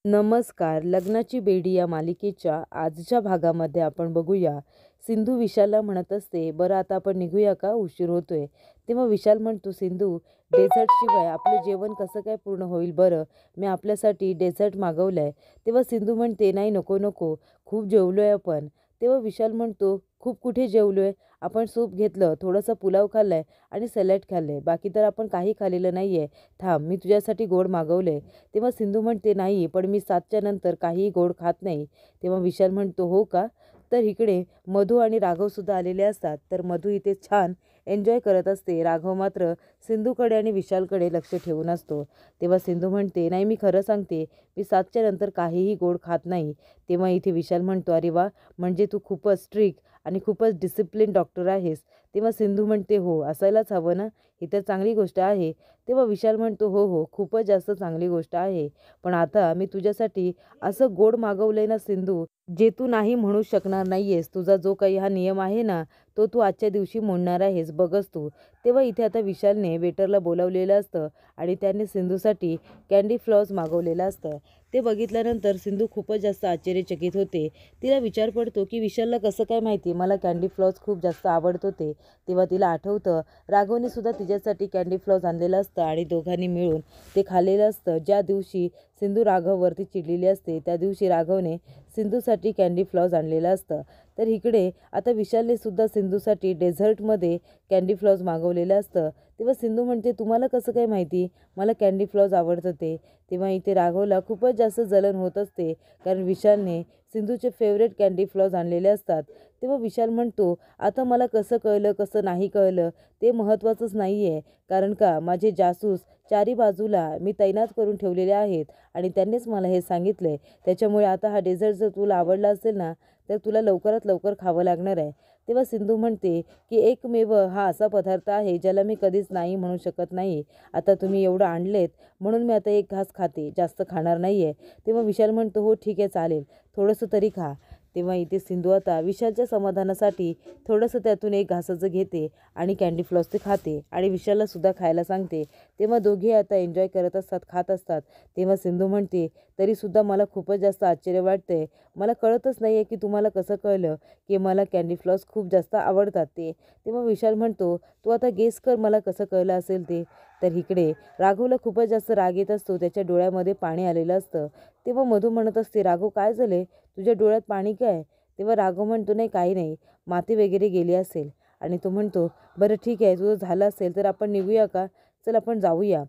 नमस्कार. लग्नाची बेडी या मालिकेच्या आजच्या भागामध्ये आपण बघूया. सिंधू विशालला म्हणत असते, बरं आता आपण निघूया का, उशीर होतोय. तेव्हा विशाल म्हणतो, सिंधू, डेझर्ट शिवाय आपलं जेवण कसं काय पूर्ण होईल बरं, मी आपल्यासाठी डेझर्ट मागवलंय. तेव्हा सिंधू म्हणते, नाही नको नको, खूप जेवलोय आपण. तेव्हा विशाल म्हणतो, खूप कुठे जेवलोय, आपण सूप घेतलं, थोडासा पुलाव खाल्लाय आणि सॅलड खाल्लंय, बाकी तर आपण काही खाल्लेलं नाहीये. थांब, मी तुझ्यासाठी गोड मागवलंय. तेव्हा सिंधू म्हणते, नाही पण मी 7च्या नंतर काहीही गोड खात नाही. तेव्हा विशाल म्हणतो, हो का. तर इकडे मधू आणि राघवसुद्धा आलेले असतात. तर मधू इथे छान एन्जॉय करत असते. राघव मात्र सिंधूकडे आणि विशालकडे लक्ष ठेवून असतो. तेव्हा सिंधू म्हणते, नाही मी खरं सांगते, मी 7च्या नंतर काहीही गोड खात नाही. तेव्हा इथे विशाल म्हणतो, अरे वा, म्हणजे तू खूपच स्ट्रिक्ट आणि खूपच डिसिप्लिन डॉक्टर आहेस. तेव्हा सिंधू म्हणते, हो असायलाच हवं ना, ही तर चांगली गोष्ट आहे. तेव्हा विशाल म्हणतो, हो हो, खूपच जास्त चांगली गोष्ट आहे. पण आता मी तुझ्यासाठी असं गोड मागवलंय ना सिंधू, जे तू नाही म्हणू शकणार नाहीयेस. तुझा जो काही हा नियम आहे ना, तो तू आजच्या दिवशी मोडणार आहेस, बघच तू. तेव्हा इथे आता विशालने वेटरला बोलावलेलं असतं आणि त्याने सिंधूसाठी कॅन्डी फ्लॉस मागवलेलं असतं. ते बघितल्यानंतर सिंधू खूपच जास्त आश्चर्यचकित होते. तिला विचार पडतो की विशालला कसं काय माहिती मला कॅन्डी फ्लॉस खूप जास्त आवडत होते. तेव्हा तिला आठवतं, राघवने सुद्धा तिच्यासाठी कॅन्डी फ्लॉस आणलेलं असतं आणि दोघांनी मिळून ते खाल्लेलं असतं. ज्या दिवशी सिंधू राघववरती चिडलेली असते, त्या दिवशी राघवने सिंधूसाठी कॅन्डी फ्लॉस आणलेलं असतं. तर इकडे आता विशालने सुद्धा सिंधूसाठी डेझर्टमध्ये कॅन्डी फ्लॉस मागवलेलं असतं. तेव्हा सिंधू म्हणते, तुम्हाला कसं काय माहिती मला कॅन्डी फ्लॉस आवडतं ते. तेव्हा इथे राघवला खूपच जास्त जलन होत असते, कारण विशालने सिंधूचे फेवरेट कॅन्डी फ्लॉस आणलेले असतात. तेव्हा विशाल म्हणतो, आता मला कसं कळलं कसं नाही कळलं ते महत्त्वाचंच नाही आहे, कारण का माझे जासूस चारी बाजूला मी तैनात करून ठेवलेले आहेत आणि त्यांनीच मला हे सांगितलंय. त्याच्यामुळे आता हा डेझर्ट जर तुला आवडला असेल ना, तर तुला लवकरात लवकर खावं लागणार आहे. तेव्हा सिंधू म्हणते की एकमेव हा असा पदार्थ आहे ज्याला मी कधीच नाही म्हणू शकत नाही. आता तुम्ही एवढं आणलेत म्हणून मी आता एक घास खाते, जास्त खाणार नाही आहे. तेव्हा विशाल म्हणतो, हो ठीक आहे चालेल, थोडंसं तरी खा. तेव्हा इथे सिंधू आता विशालच्या समाधानासाठी थोडंसं त्यातून एक घासाचं घेते आणि कॅन्डी फ्लॉस ते खाते आणि विशालला सुद्धा खायला सांगते. तेव्हा दोघे आता एन्जॉय करत असतात, खात असतात. तेव्हा सिंधू म्हणते, तरीसुद्धा मला खूपच जास्त आश्चर्य वाटतंय. मला कळतच नाही आहे की तुम्हाला कसं कळलं की मला कॅन्डी फ्लॉस खूप जास्त आवडतात ते. तेव्हा विशाल म्हणतो, तू आता गेस कर मला कसं कळलं असेल ते. तर इकडे राघवला खूपच जास्त राग येत असतो, त्याच्या डोळ्यामध्ये पाणी आलेलं असतं. तेव्हा मधू म्हणत असते, राघव काय झाले, तुझ्या डोळ्यात पाणी काय. तेव्हा राघव म्हणतो, नाही काही नाही, माती वगैरे गेली असेल. आणि तो म्हणतो, बरं ठीक आहे, तुझं झालं असेल तर आपण निघूया का, चल आपण जाऊया.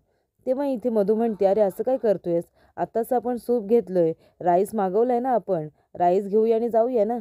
तेव्हा इथे मधू म्हणते, अरे असं काय करतोयस, आत्ताच आपण सूप घेतलोय, राईस मागवलाय ना आपण, राईस घेऊया आणि जाऊया ना.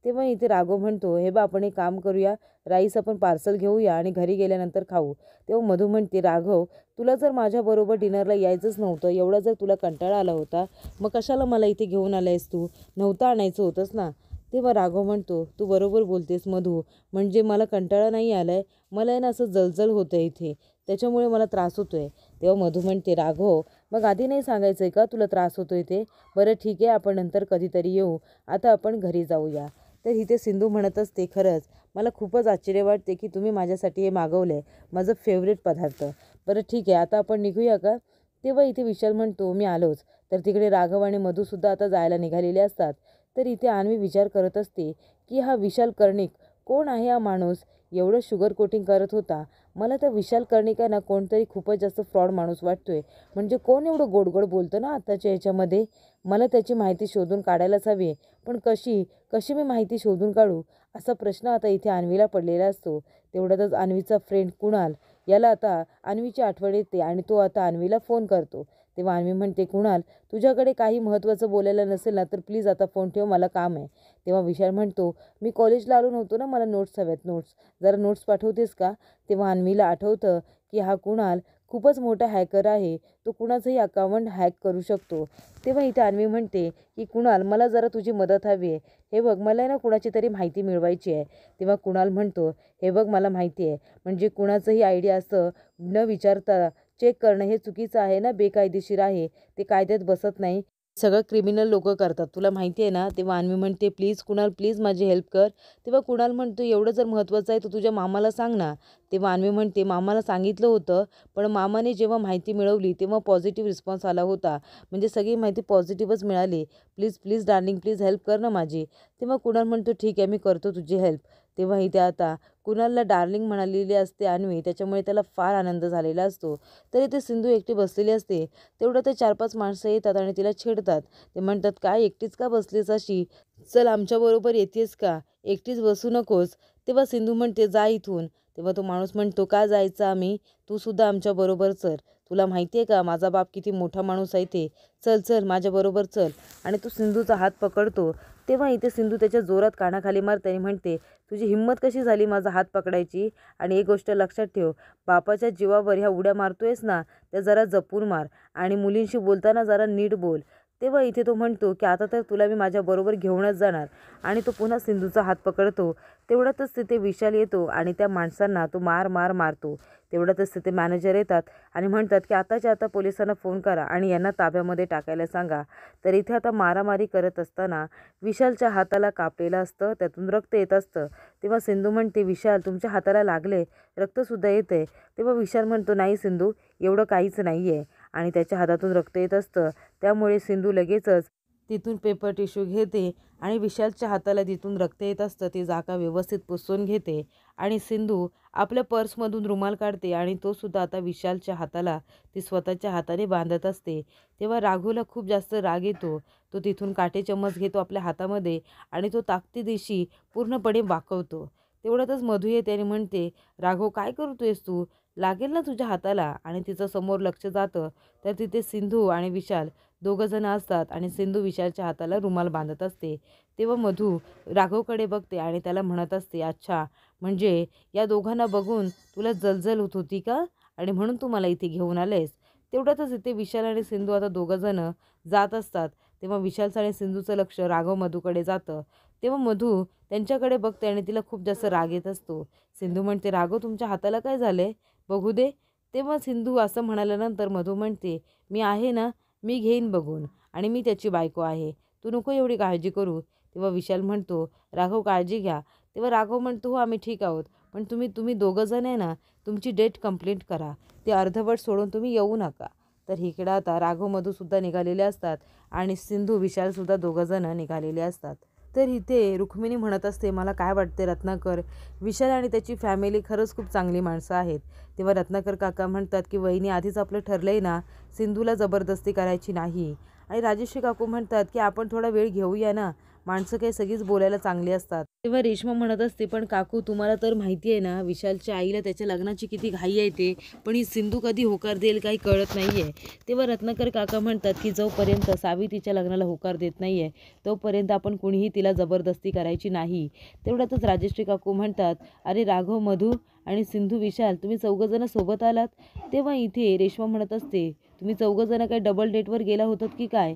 तेव्हा इथे राघव म्हणतो, हे बा आपण एक काम करूया, राईस आपण पार्सल घेऊया आणि घरी गेल्यानंतर खाऊ. तेव्हा मधू म्हणते, राघव तुला जर माझ्याबरोबर डिनरला यायचंच नव्हतं, एवढा जर तुला कंटाळा आला होता, मग कशाला मला इथे घेऊन आलायस तू, नव्हतं आणायचं होतंस ना. तेव्हा राघव म्हणतो, तू बरोबर बोलतेस मधू, म्हणजे मला कंटाळा नाही आलाय, मला आहे ना असं जलजल होतं इथे, त्याच्यामुळे मला त्रास होतोय. तेव्हा मधू म्हणते, राघव मग आधी नाही सांगायचं आहे का तुला त्रास होतोय ते. बरं ठीक आहे, आपण नंतर कधीतरी येऊ, आता आपण घरी जाऊया. तर इथे सिंधू म्हणत असते, खरंच मला खूपच आश्चर्य वाटते की तुम्ही माझ्यासाठी हे मागवलं आहे, माझं फेवरेट पदार्थ. बरं ठीक आहे, आता आपण निघूया का. तेव्हा इथे विशाल म्हणतो, मी आलोच. तर तिकडे राघव आणि मधूसुद्धा आता जायला निघालेले असतात. तर इथे अन्वी विचार करत असते की हा विशाल कर्णिक कोण आहे, हा माणूस एवढं शुगर कोटिंग करत होता. मला तर विशाल कर्णिक आहे ना कोणतरी खूपच जास्त फ्रॉड माणूस वाटतोय. म्हणजे कोण एवढं गोड गोड बोलतं ना आताच्या ह्याच्यामध्ये. मला त्याची माहिती शोधून काढायलाच हवी, पण कशी कशी मी माहिती शोधून काढू, असा प्रश्न आता इथे अन्वीला पडलेला असतो. तेवढ्यातच अन्वीचा फ्रेंड कुणाल, याला आता अन्वीची आठवण येते आणि तो आता अन्वीला फोन करतो. तेव्हा अन्वी म्हणते, कुणाल तुझ्याकडे काही महत्त्वाचं बोलायला नसेल ना तर प्लीज आता फोन ठेव, मला काम आहे. तेव्हा विशाल म्हणतो, मी कॉलेजला आलो नव्हतो ना, मला नोट्स हव्यात, नोट्स, जरा नोट्स पाठवतेस का. तेव्हा अन्वीला आठवतं की हा कुणाल खूपच मोठा हॅकर आहे, तो कुणाचंही अकाउंट हॅक करू शकतो. तेव्हा इथे अन्वी म्हणते की कुणाल मला जरा तुझी मदत हवी आहे, हे बघ मला आहे ना कुणाची तरी माहिती मिळवायची आहे. तेव्हा कुणाल म्हणतो, हे बघ मला माहिती आहे, म्हणजे कुणाचंही आयडिया असं न विचारता चेक करणं हे चुकीचं आहे ना, बेकायदेशीर आहे, ते कायद्यात बसत नाही. सगळं क्रिमिनल लोकं करतात, तुला माहिती आहे ना. तेव्हा अन्वी म्हणते, प्लीज कुणाल, प्लीज माझी हेल्प कर. तेव्हा कुणाल म्हणतो, एवढं जर महत्त्वाचं आहे तर तुझ्या मामाला सांग ना. तेव्हा अन्वी म्हणते, मामाला सांगितलं होतं, पण मामाने जेव्हा माहिती मिळवली तेव्हा पॉझिटिव्ह रिस्पॉन्स आला होता. म्हणजे सगळी माहिती पॉझिटिव्हच मिळाली. Please please darling, please help कर ना माझी. तेव्हा कुणाल म्हणतो, ठीक आहे मी करतो तुझी हेल्प. तेव्हा इथे आता कुणालला डार्लिंग म्हणालेली असते अन्वी, त्याच्यामुळे त्याला फार आनंद झालेला असतो. तरी ते सिंधू एकटी बसलेली असते. तेवढं ते 4-5 माणसं येतात आणि तिला छेडतात. ते म्हणतात, काय एकटीच का बसलीस अशी? चल आमच्याबरोबर येतेस का? एकटीच बसू नकोस. तेव्हा सिंधू म्हणते, जा इथून. तेव्हा तो माणूस म्हणतो, का जायचं आम्ही? तू सुद्धा आमच्याबरोबर चल. तुला माहिती आहे का माझा बाप किती मोठा माणूस आहे ते. चल चल माझ्याबरोबर चल. आणि तो सिंधूचा हात पकडतो. तेव्हा इथे सिंधू त्याच्या जोरात कानाखाली मारते आणि म्हणते, तुझी हिंमत कशी झाली माझा हात पकडायची? आणि एक गोष्ट लक्षात ठेव, बापाच्या जीवावर ह्या उड्या मारतोयस ना, त्या जरा जपून मार आणि मुलींशी बोलताना जरा नीट बोल. तेव्हा इथे तो म्हणतो, की आता तर तुला मी माझ्याबरोबर घेऊनच जाणार. आणि तो पुन्हा सिंधूचा हात पकडतो. तेवढ्यातच तिथे विशाल येतो आणि त्या माणसांना तो मार मार मारतो. तेवढ्यातच तिथे मॅनेजर येतात आणि म्हणतात, की आताच्या आता पोलिसांना फोन करा आणि यांना ताब्यामध्ये टाकायला सांगा. तर इथे आता मारामारी करत असताना विशालच्या हाताला कापलेलं असतं, त्यातून रक्त येत असतं. तेव्हा सिंधू म्हणते, विशाल तुमच्या हाताला लागले, रक्तसुद्धा येते. तेव्हा विशाल म्हणतो, नाही सिंधू, एवढं काहीच नाही आहे. आणि त्याच्या हातातून रक्त येत असतं. त्यामुळे सिंधू लगेचच तिथून पेपर टिश्यू घेते आणि विशालच्या हाताला जिथून रक्त येत असतं ती जागा व्यवस्थित पुसून घेते. आणि सिंधू आपल्या पर्समधून रुमाल काढते आणि तो सुद्धा आता विशालच्या हाताला ती स्वतःच्या हाताने बांधत असते. तेव्हा राघवला खूप जास्त राग येतो. तो तिथून काटे चम्मच घेतो आपल्या हातामध्ये आणि तो ताकदीशी पूर्णपणे वाकवतो. तेवढ्यातच मधू येते आणि म्हणते, राघव काय करतोयस तू? लागेल ना तुझ्या हाताला. आणि तिचं समोर लक्ष जातं तर तिथे सिंधू आणि विशाल दोघंजण असतात आणि सिंधू विशालच्या हाताला रुमाल बांधत असते. तेव्हा मधू राघवकडे बघते आणि त्याला म्हणत असते, अच्छा, म्हणजे या दोघांना बघून तुला जलजल होत होती का? आणि म्हणून तू मला इथे घेऊन आलेस. तेवढ्यातच इथे विशाल आणि सिंधू आता दोघंजण जात असतात. तेव्हा विशालचं आणि सिंधूचं लक्ष राघव मधूकडे जातं. तेव्हा मधू त्यांच्याकडे बघते आणि तिला खूप जास्त राग येत असतो. सिंधू म्हणते, राघव तुमच्या हाताला काय झालंय? बघू दे. तेव्हा सिंधू असं म्हणाल्यानंतर मधू म्हणते, मी आहे ना, मी घेईन बघून आणि मी त्याची बायको आहे. तू नको एवढी काळजी करू. तेव्हा विशाल म्हणतो, राघव काळजी घ्या. तेव्हा राघव म्हणतो, हो आम्ही ठीक आहोत, पण तुम्ही तुम्ही दोघंजण आहे ना, तुमची डेट कंप्लीट करा. ते अर्धवट सोडून तुम्ही येऊ नका. तर इकडं आता राघव मधूसुद्धा निघालेले असतात आणि सिंधू विशालसुद्धा दोघंजणं निघालेले असतात. तर इथे रुक्मिणी म्हणत असते, मला काय वाटते रत्नाकर, विशाल आणि त्याची फॅमिली खरंच खूप चांगली माणसं आहेत. तेव्हा रत्नाकर काका म्हणतात, की वहिनी आधीच आपलं ठरलं आहे ना, सिंधूला जबरदस्ती करायची नाही. आणि राजेश्री काकू म्हणतात, की आपण थोडा वेळ घेऊया ना, माणसं काही सगळीच बोलायला चांगली असतात. तेव्हा रेश्मा म्हणत असते, पण काकू तुम्हाला तर माहिती आहे ना, विशालच्या आईला त्याच्या लग्नाची किती घाई आहे ते, पण ही सिंधू कधी होकार देईल काही कळत नाही आहे. तेव्हा रत्नाकर काका म्हणतात, की जोपर्यंत सावी तिच्या लग्नाला होकार देत नाही आहे तोपर्यंत आपण कुणीही तिला जबरदस्ती करायची नाही. तेवढ्यातच राजेश्री काकू म्हणतात, अरे राघव, मधू आणि सिंधू, विशाल तुम्ही चौघंजणं सोबत आलात. तेव्हा इथे रेश्मा म्हणत असते, तुम्ही चौघंजणं काही डबल डेटवर गेला होतात की काय?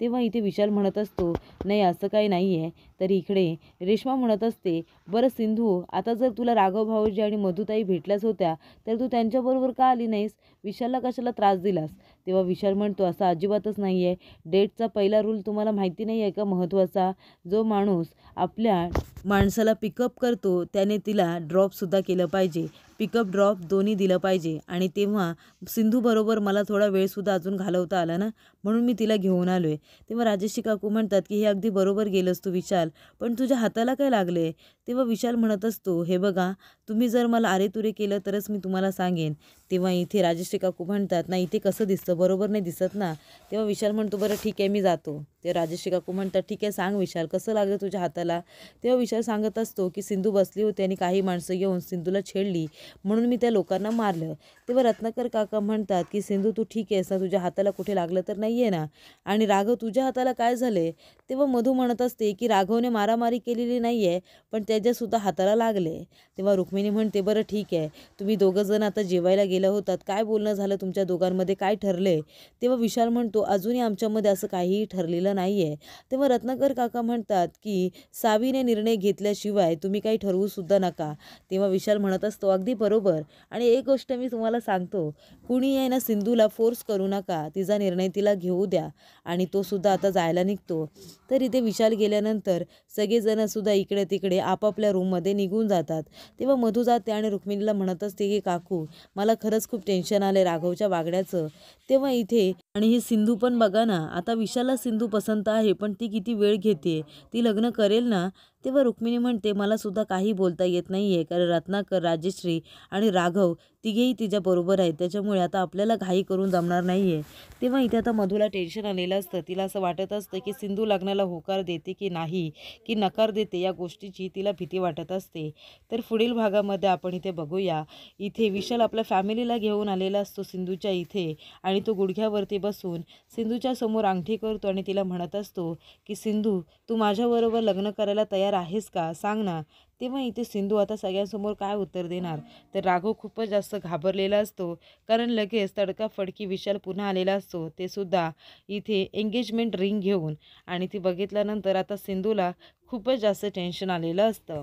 तेव्हा इथे विशाल म्हणत असतो, नाही असं काही नाही आहे. तर इकडे रेश्मा म्हणत असते, बरं सिंधू, आता जर तुला राघव भाऊजी आणि मधुताई भेटल्याच होत्या तर तू त्यांच्याबरोबर का आली नाहीस? विशालला कशाला त्रास दिलास? तेव्हा विशाल म्हणतो, असं अजिबातच नाही आहे. डेटचा पहिला रूल तुम्हाला माहिती नाही आहे का महत्त्वाचा? जो माणूस आपल्या माणसाला पिकअप करतो त्याने तिला ड्रॉपसुद्धा केलं पाहिजे. पिकअप ड्रॉप दोन्ही दिलं पाहिजे. आणि तेव्हा सिंधूबरोबर मला थोडा वेळसुद्धा अजून घालवता आला ना, म्हणून मी तिला घेऊन आलो आहे. तेव्हा राजेश्री काकू म्हणतात, की हे अगदी बरोबर गेलंस तू विशाल, पण तुझ्या हाताला काय लागले? तेव्हा विशाल म्हणत असतो, हे बघा, तुम्ही जर मला अरेतुरे केलं तरच मी तुम्हाला सांगेन. तेव्हा इथे राजेश्री काकू म्हणतात, नाही इथे कसं दिसतं, बरोबर नाही दिसत ना. तेव्हा विशाल म्हणतो, बरं ठीक आहे मी जातो. ते राजेश्री काकू म्हणतात, ठीक आहे सांग विशाल, कसं लागलं तुझ्या हाताला? तेव्हा विशाल सांगत असतो, की सिंधू बसली होती आणि काही माणसं येऊन सिंधूला छेडली, म्हणून मी त्या लोकांना मारलं. तेव्हा रत्नाकर काका म्हणतात, की सिंधू तू ठीक आहेस ना, तुझ्या हाताला कुठे लागलं तर नाही आहे ना? आणि राघव तुझ्या हाताला काय झाले? तेव्हा मधू म्हणत असते, की राघवने मारामारी केलेली नाही आहे, पण त्याच्यासुद्धा हाताला लागले. तेव्हा रुक्मिणी म्हणते, बरं ठीक आहे, तुम्ही दोघंजण आता जेवायला गेला होतात, काय बोलणं झालं तुमच्या दोघांमध्ये, काय ठरले? तेव्हा विशाल म्हणतो, अजूनही आमच्यामध्ये असं काहीही ठरलेलं नाही आहे. तेव्हा रत्नाकर काका म्हणतात की सावीने निर्णय घेतल्याशिवाय तुम्ही काही ठरवूसुद्धा नका. तेव्हा विशाल म्हणत असतो अगदी बरोबर. आणि एक गोष्ट मी तुम्हाला सांगतो, कुणी आहे ना सिंधूला फोर्स करू नका, तिचा निर्णय तिला घेऊ द्या. आणि तो सुद्धा आता जायला निघतो. तर इथे विशाल गेल्यानंतर सगळेजण सुद्धा इकडे तिकडे आपापल्या रूममध्ये निघून जातात. तेव्हा मधू जाते आणि रुक्मिणीला म्हणत असते की काकू मला खरंच खूप टेन्शन आले राघवच्या वागण्याचं. तेव्हा इथे आणि ही सिंधू पण बघा ना, आता विशालला सिंधू पसंत आहे पण ती किती वेळ घेते, ती लग्न करेल ना. तेव्हा रुक्मिणी म्हणते मला सुद्धा काही बोलता येत नाही आहे, कारण रत्नाकर, राजश्री आणि राघव तिघेही तिच्याबरोबर आहेत, त्याच्यामुळे आता आपल्याला घाई करून जमणार नाही आहे. तेव्हा इथे आता मधूला टेन्शन आलेलं असतं. तिला असं वाटत असतं की सिंधू लग्नाला होकार देते की नाही, की नकार देते, या गोष्टीची तिला भीती वाटत असते. तर पुढील भागामध्ये आपण इथे बघूया, इथे विशाल आपल्या फॅमिलीला घेऊन आलेला असतो सिंधूच्या इथे आणि तो गुडघ्यावरती बसून सिंधूच्या समोर अंगठी करतो आणि तिला म्हणत असतो की सिंधू तू माझ्याबरोबर लग्न करायला तयार आहेस का, सांग ना. तेव्हा इथे सिंधू आता सगळ्यांसमोर काय उत्तर देणार. तर राघव खूपच जास्त घाबरलेला असतो, कारण लगेच तडकाफडकी विशाल पुन्हा आलेला असतो, ते सुद्धा इथे एंगेजमेंट रिंग घेऊन. आणि ती बघितल्यानंतर आता सिंधूला खूपच जास्त टेन्शन आलेलं असतं.